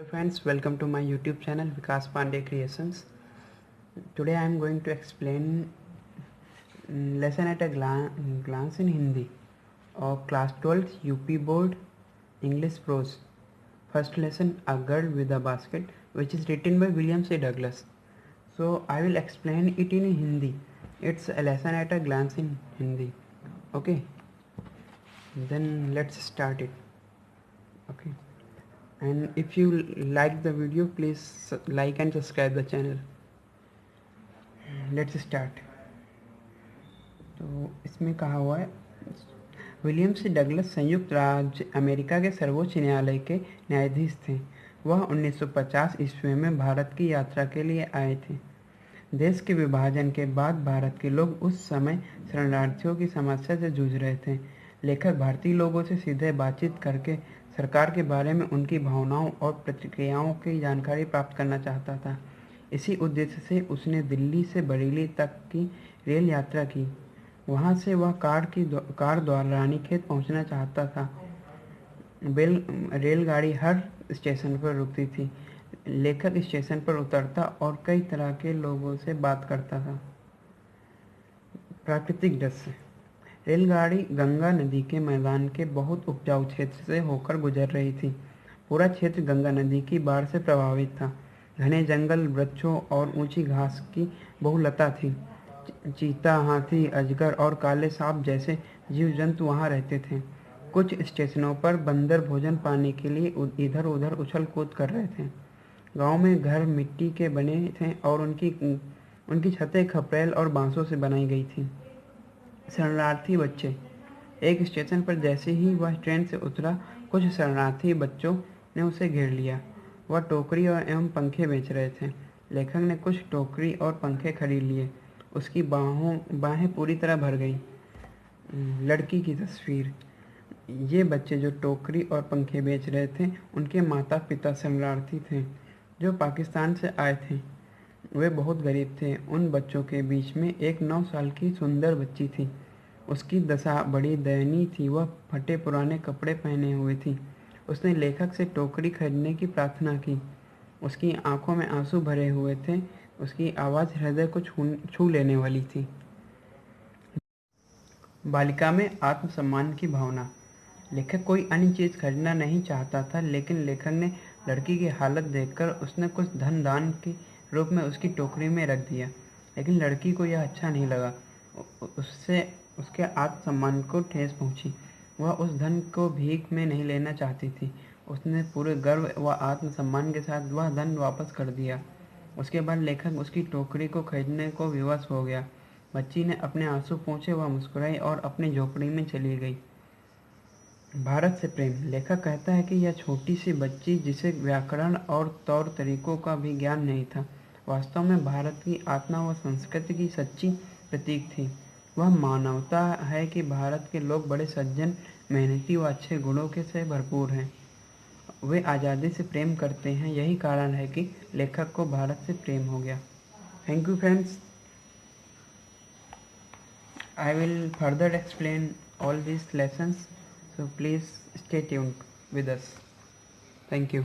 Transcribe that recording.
Friends, welcome to my YouTube channel Vikas Pandey Creations. Today I am going to explain lesson at a glance in Hindi of class 12th UP board English prose. First lesson, A Girl with a Basket, which is written by William C. Douglas. So I will explain it in Hindi. It's a lesson at a glance in Hindi. Okay, then let's start it. Okay, and if you like the video, please like and subscribe the channel. Let's start. तो इसमें कहा हुआ है, William सी Douglas संयुक्त राज्य America के सर्वोच्च न्यायालय के न्यायाधीश थे। वह 1950 ईस्वी में भारत की यात्रा के लिए आए थे। देश के विभाजन के बाद भारत के लोग उस समय शरणार्थियों की समस्या से जूझ रहे थे। लेखक भारतीय लोगों से सीधे बातचीत करके सरकार के बारे में उनकी भावनाओं और प्रतिक्रियाओं की जानकारी प्राप्त करना चाहता था। इसी उद्देश्य से उसने दिल्ली से बरेली तक की रेल यात्रा की। वहां से वह कार द्वारा रानीखेत पहुंचना चाहता था। रेलगाड़ी हर स्टेशन पर रुकती थी। लेखक स्टेशन पर उतरता और कई तरह के लोगों से बात करता था। प्राकृतिक दृश्य। रेलगाड़ी गंगा नदी के मैदान के बहुत उपजाऊ क्षेत्र से होकर गुजर रही थी। पूरा क्षेत्र गंगा नदी की बाढ़ से प्रभावित था। घने जंगल, वृक्षों और ऊंची घास की बहुलता थी। चीता, हाथी, अजगर और काले सांप जैसे जीव जंतु वहां रहते थे। कुछ स्टेशनों पर बंदर भोजन पाने के लिए इधर उधर उछल कूद कर रहे थे। गांव में घर मिट्टी के बने थे और उनकी छतें खपरेल और बांसों से बनाई गई थी। शरणार्थी बच्चे। एक स्टेशन पर जैसे ही वह ट्रेन से उतरा, कुछ शरणार्थी बच्चों ने उसे घेर लिया। वह टोकरी और एवं पंखे बेच रहे थे। लेखक ने कुछ टोकरी और पंखे खरीद लिए। उसकी बाहें पूरी तरह भर गई। लड़की की तस्वीर। ये बच्चे जो टोकरी और पंखे बेच रहे थे, उनके माता पिता शरणार्थी थे जो पाकिस्तान से आए थे। वे बहुत गरीब थे। उन बच्चों के बीच में एक 9 साल की सुंदर बच्ची थी। उसकी दशा बड़ी दयनीय थी। वह फटे पुराने कपड़े पहने हुए थी। उसने लेखक से टोकरी खरीदने की प्रार्थना की। उसकी आंखों में आंसू भरे हुए थे। उसकी आवाज़ हृदय को छू लेने वाली थी। बालिका में आत्मसम्मान की भावना। लेखक कोई अन्य चीज़ खरीदना नहीं चाहता था, लेकिन लेखक ने लड़की की हालत देखकर उसने कुछ धन दान के रूप में उसकी टोकरी में रख दिया। लेकिन लड़की को यह अच्छा नहीं लगा। उससे उसके आत्मसम्मान को ठेस पहुंची। वह उस धन को भीख में नहीं लेना चाहती थी। उसने पूरे गर्व व आत्मसम्मान के साथ वह धन वापस कर दिया। उसके बाद लेखक उसकी टोकरी को खरीदने को विवश हो गया। बच्ची ने अपने आंसू पोंछे, वह मुस्कुराई और अपनी झोपड़ी में चली गई। भारत से प्रेम। लेखक कहता है कि यह छोटी सी बच्ची, जिसे व्याकरण और तौर तरीकों का भी ज्ञान नहीं था, वास्तव में भारत की आत्मा व संस्कृति की सच्ची प्रतीक थी। वह मानवता है कि भारत के लोग बड़े सज्जन, मेहनती व अच्छे गुणों के से भरपूर हैं। वे आज़ादी से प्रेम करते हैं। यही कारण है कि लेखक को भारत से प्रेम हो गया। Thank you friends. I will further explain all these lessons, so please stay tuned with us. Thank you.